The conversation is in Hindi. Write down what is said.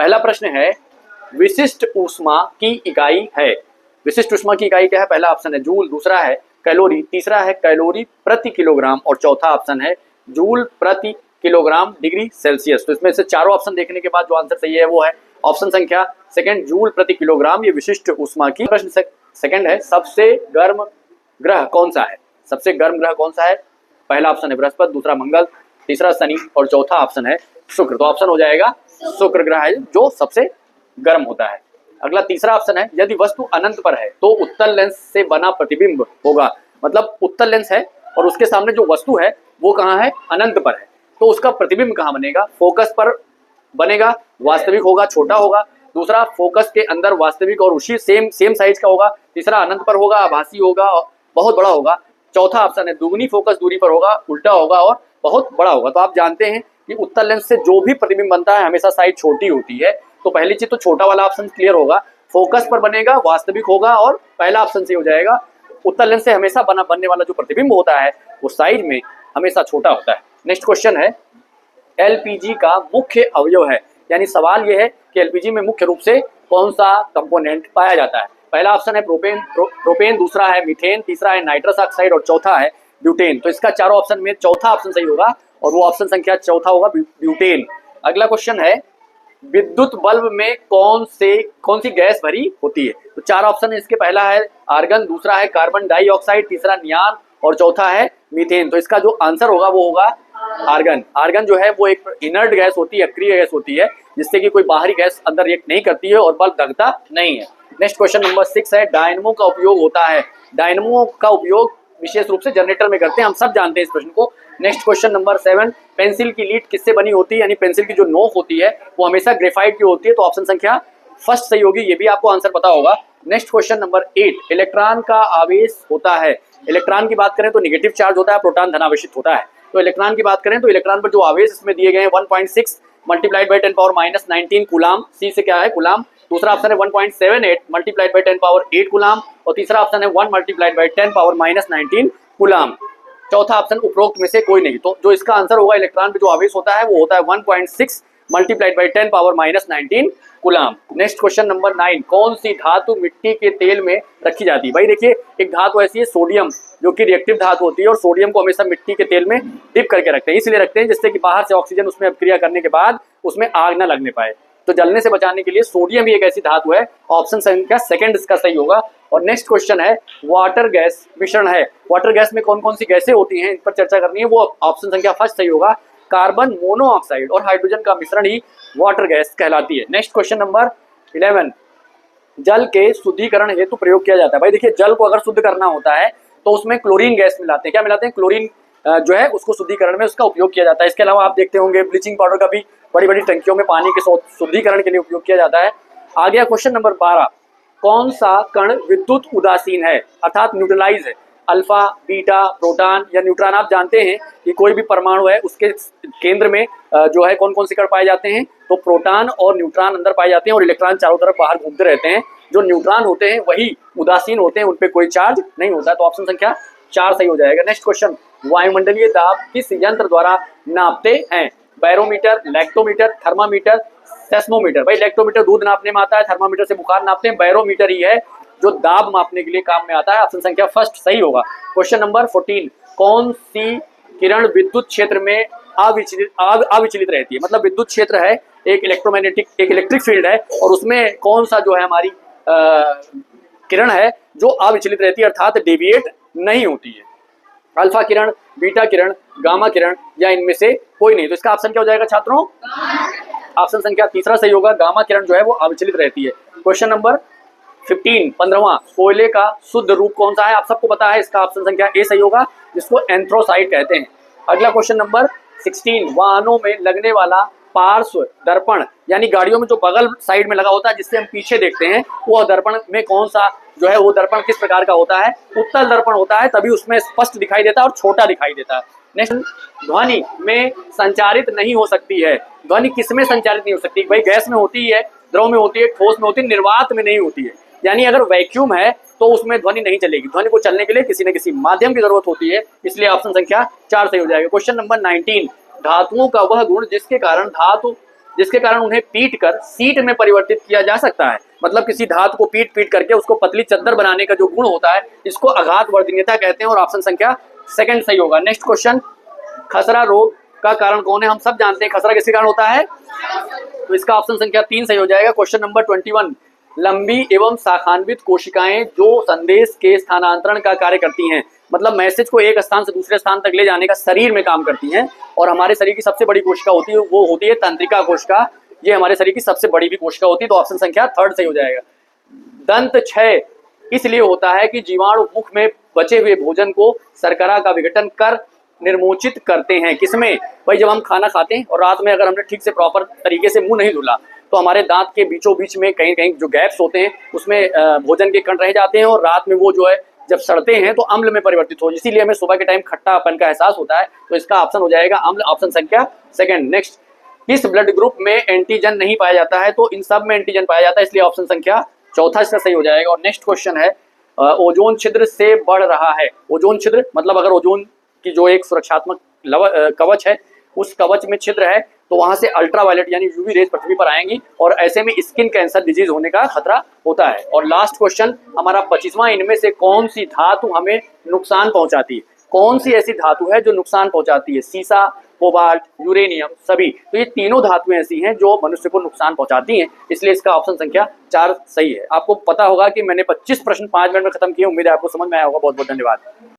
पहला प्रश्न है विशिष्ट ऊष्मा की इकाई है। विशिष्ट ऊष्मा की इकाई क्या है? पहला ऑप्शन है जूल, दूसरा है कैलोरी, तीसरा है कैलोरी प्रति किलोग्राम और चौथा ऑप्शन है जूल प्रति किलोग्राम डिग्री सेल्सियस। तो इसमें से चारों ऑप्शन देखने के बाद जो आंसर सही है वो है ऑप्शन संख्या सेकंड, जूल प्रति किलोग्राम। ये विशिष्ट ऊष्मा की। प्रश्न सेकंड है सबसे गर्म ग्रह कौन सा है? सबसे गर्म ग्रह कौन सा है? पहला ऑप्शन है बृहस्पति, दूसरा मंगल, तीसरा शनि और चौथा ऑप्शन है शुक्र। तो ऑप्शन हो जाएगा शुक्र ग्रह है जो सबसे गर्म होता है। अगला तीसरा ऑप्शन है यदि वस्तु अनंत पर है तो उत्तल लेंस से बना प्रतिबिंब होगा। मतलब उत्तल लेंस है और उसके सामने जो वस्तु है वो कहाँ है? अनंत पर है। तो उसका प्रतिबिंब कहाँ बनेगा? फोकस पर बनेगा, वास्तविक होगा, छोटा होगा। दूसरा फोकस के अंदर वास्तविक और उसी सेम साइज का होगा। तीसरा अनंत पर होगा, आभासी होगा, बहुत बड़ा होगा। चौथा ऑप्शन है दुगुनी फोकस दूरी पर होगा, उल्टा होगा और बहुत बड़ा होगा। तो आप जानते हैं कि उत्तल लेंस से जो भी प्रतिबिंब बनता है हमेशा साइज छोटी होती है। तो पहली चीज तो छोटा वाला ऑप्शन क्लियर होगा, फोकस पर बनेगा, वास्तविक होगा और पहला ऑप्शन से हो जाएगा। उत्तल लेंस से हमेशा बनने वाला जो प्रतिबिंब होता है वो साइज में हमेशा छोटा होता है। नेक्स्ट क्वेश्चन है एलपीजी का मुख्य अवयव है। यानी सवाल यह है कि एलपीजी में मुख्य रूप से कौन सा कंपोनेंट पाया जाता है? पहला ऑप्शन है प्रोपेन, दूसरा है मीथेन, तीसरा है नाइट्रस ऑक्साइड और चौथा है ब्यूटेन। तो इसका चारों ऑप्शन में चौथा ऑप्शन सही होगा और वो ऑप्शन संख्या चौथा होगा ब्यूटेन। अगला क्वेश्चन है विद्युत बल्ब में कौन सी गैस भरी होती है? तो चार ऑप्शन है इसके। पहला है आर्गन, दूसरा है कार्बन डाइऑक्साइड, तीसरा नियान और चौथा है मीथेन। तो इसका जो आंसर होगा वो होगा आर्गन। आर्गन जो है वो एक इनर्ट गैस होती है, अक्रिय गैस होती है, जिससे कि कोई बाहरी गैस अंदर रिएक्ट नहीं करती है और बल्ब दगता नहीं है। नेक्स्ट क्वेश्चन नंबर 6 है डायनमो का उपयोग होता है। डायनमो का उपयोग विशेष रूप से जनरेटर में करते हैं, हम सब जानते हैं इस प्रश्न को। नेक्स्ट क्वेश्चन नंबर 7 पेंसिल की लीड किससे बनी होती है? यानी पेंसिल की जो नोक होती है वो हमेशा ग्रेफाइट की होती है। तो ऑप्शन संख्या फर्स्ट सही होगी, ये भी आपको आंसर पता होगा। नेक्स्ट क्वेश्चन नंबर 8 इलेक्ट्रॉन का आवेश होता है। इलेक्ट्रॉन की बात करें तो नेगेटिव चार्ज होता है, प्रोटॉन धनावेशित होता है। तो इलेक्ट्रॉन की बात करें तो इलेक्ट्रॉन पर जो आवेश इसमें दिए गए हैं 1.6 मल्टीप्लाइड बाई 10⁻⁻19 कूलाम। सी से क्या है? कूलाम। दूसरा ऑप्शन है 1.78 मल्टीप्लाइड बाई 10⁻8 कूलाम और तीसरा ऑप्शन है 1 मल्टीप्लाइड बाई 10⁻⁻19 कूलाम। चौथा ऑप्शन उपरोक्त में से कोई नहीं। तो जो इसका आंसर होगा इलेक्ट्रॉन पे जो आवेश होता है वो होता है 1.6 multiplied by 10⁻⁻19 coulomb. Next question number 9 कौन सी धातु मिट्टी के तेल में रखी जाती है? भाई देखिए एक धातु ऐसी है सोडियम, जो कि रिएक्टिव धातु होती है और सोडियम को हमेशा मिट्टी के तेल में डिप करके रखते हैं। इसलिए रखते हैं जिससे कि बाहर से ऑक्सीजन उसमें अपक्रिया करने के बाद उसमें आग न लगने पाए। तो जलने से बचाने के लिए सोडियम भी एक ऐसी धातु है। ऑप्शन संख्या सेकंड इसका सही होगा। और नेक्स्ट क्वेश्चन है वाटर गैस मिश्रण है। वाटर गैस में कौन कौन सी गैसें होती हैं, इन पर चर्चा करनी है। वो ऑप्शन संख्या फर्स्ट सही होगा। कार्बन मोनोऑक्साइड और हाइड्रोजन का मिश्रण ही वाटर गैस कहलाती है। नेक्स्ट क्वेश्चन नंबर 11 जल के शुद्धिकरण हेतु प्रयोग किया जाता है। भाई देखिए जल को अगर शुद्ध करना होता है तो उसमें क्लोरीन गैस मिलाते हैं। क्या मिलाते हैं? क्लोरीन जो है उसको शुद्धिकरण में उसका उपयोग किया जाता है। इसके अलावा आप देखते होंगे ब्लीचिंग पाउडर का भी बड़ी बड़ी टंकियों में पानी के शुद्धिकरण के लिए उपयोग किया जाता है। आ गया क्वेश्चन नंबर 12 कौन सा कण विद्युत उदासीन है अर्थात न्यूट्रलाइज है? अल्फा, बीटा, प्रोटॉन या न्यूट्रॉन। आप जानते हैं कि कोई भी परमाणु है उसके केंद्र में जो है कौन कौन से कण पाए जाते हैं? तो प्रोटॉन और न्यूट्रॉन अंदर पाए जाते हैं और इलेक्ट्रॉन चारों तरफ बाहर घूमते रहते हैं। जो न्यूट्रॉन होते हैं वही उदासीन होते हैं, उन पे कोई चार्ज नहीं होता है। तो ऑप्शन संख्या 4 सही हो जाएगा। नेक्स्ट क्वेश्चन वायुमंडलीय दाब किस यंत्र द्वारा नापते हैं? Barometer, lactometer, thermometer, seismometer. भाई लैक्टोमीटर दूध नापने में आता है, थर्मामीटर से बुखार नापते हैं, बैरोमीटर ही है जो दाब मापने के लिए काम में आता है। ऑप्शन संख्या फर्स्ट सही होगा। क्वेश्चन नंबर 14 कौन सी किरण विद्युत क्षेत्र में अविचलित रहती है? मतलब विद्युत क्षेत्र है एक इलेक्ट्रिक फील्ड है और उसमें कौन सा जो है हमारी किरण है जो अविचलित रहती है अर्थात डेविएट नहीं होती है? अल्फा किरण, बीटा किरण, गामा किरण या इनमें से कोई नहीं। तो इसका ऑप्शन क्या हो जाएगा छात्रों? ऑप्शन संख्या तीसरा सही होगा। गामा किरण जो है वो अविचलित रहती है। क्वेश्चन नंबर 15वां कोयले का शुद्ध रूप कौन सा है? आप सबको पता है, इसका ऑप्शन संख्या ए सही होगा जिसको एंथ्रोसाइट कहते हैं। अगला क्वेश्चन नंबर 16 वाहनों में लगने वाला पार्श्व दर्पण यानी गाड़ियों में जो बगल साइड में लगा होता है जिससे हम पीछे देखते हैं वो दर्पण में कौन सा जो है वो दर्पण किस प्रकार का होता है? उत्तल दर्पण होता है, तभी उसमें स्पष्ट दिखाई देता है और छोटा दिखाई देता है। नेक्स्ट ध्वनि में संचारित नहीं हो सकती है। ध्वनि किसमें संचारित नहीं हो सकती? भाई गैस में होती है, द्रव में होती है, ठोस में होती है, निर्वात में नहीं होती है। यानी अगर वैक्यूम है तो उसमें ध्वनि नहीं चलेगी। ध्वनि को चलने के लिए किसी न किसी माध्यम की जरूरत होती है, इसलिए ऑप्शन संख्या 4 सही हो जाएगा। क्वेश्चन नंबर 19 धातुओं का वह गुण जिसके कारण धातु जिसके कारण उन्हें पीट कर सीट में परिवर्तित किया जा सकता है। मतलब किसी धातु को पीट पीट करके उसको पतली चद्दर बनाने का जो गुण होता है, इसको आघात वर्धनीयता कहते हैं, और ऑप्शन संख्या सेकंड सही होगा। नेक्स्ट क्वेश्चन, खसरा रोग का कारण कौन है? हम सब जानते हैं खसरा किसके कारण होता है, तो इसका ऑप्शन संख्या 3 सही हो जाएगा। क्वेश्चन नंबर 21, लंबी एवं शाखान्वित कोशिकाएं जो संदेश के स्थानांतरण का कार्य करती हैं, मतलब मैसेज को एक स्थान से दूसरे स्थान तक ले जाने का शरीर में काम करती हैं, और हमारे शरीर की सबसे बड़ी कोशिका होती है वो होती है तंत्रिका कोशिका। ये हमारे शरीर की सबसे बड़ी भी कोशिका होती है, तो ऑप्शन संख्या 3 सही हो जाएगा। दंत क्षय इसलिए होता है कि जीवाणु मुख में बचे हुए भोजन को शर्करा का विघटन कर निर्मोचित करते हैं। किसमें? भाई जब हम खाना खाते हैं और रात में अगर हमने ठीक से प्रॉपर तरीके से मुंह नहीं धुला तो हमारे दांत के बीचों बीच में कहीं कहीं जो गैप्स होते हैं उसमें भोजन के कण रह जाते हैं, और रात में वो जो है जब सड़ते हैं तो अम्ल में परिवर्तित हो, इसीलिए हमें सुबह के टाइम खट्टापन का एहसास होता है। तो इसका ऑप्शन हो जाएगा अम्ल, ऑप्शन संख्या सेकंड। नेक्स्ट, किस ब्लड ग्रुप में एंटीजन नहीं पाया जाता है? तो इन सब में एंटीजन पाया जाता है, इसलिए ऑप्शन संख्या चौथा इसका सही हो जाएगा। और नेक्स्ट क्वेश्चन है, ओजोन छिद्र से बढ़ रहा है। ओजोन छिद्र मतलब अगर ओजोन की जो एक सुरक्षात्मक कवच है उस कवच में छिद्र है तो वहां से अल्ट्रावायलेट यानी यूवी रेज पृथ्वी पर आएंगी, और ऐसे में स्किन कैंसर डिजीज होने का खतरा होता है। और लास्ट क्वेश्चन हमारा 25वां, इनमें से कौन सी धातु हमें नुकसान पहुंचाती है? कौन सी ऐसी धातु है जो नुकसान पहुंचाती है? सीसा, कोबाल्ट, यूरेनियम, सभी। तो ये तीनों धातुएं ऐसी हैं जो मनुष्य को नुकसान पहुंचाती हैं, इसलिए इसका ऑप्शन संख्या 4 सही है। आपको पता होगा कि मैंने 25 प्रश्न 5 मिनट में खत्म किए। उम्मीद है आपको समझ में आया होगा। बहुत बहुत धन्यवाद।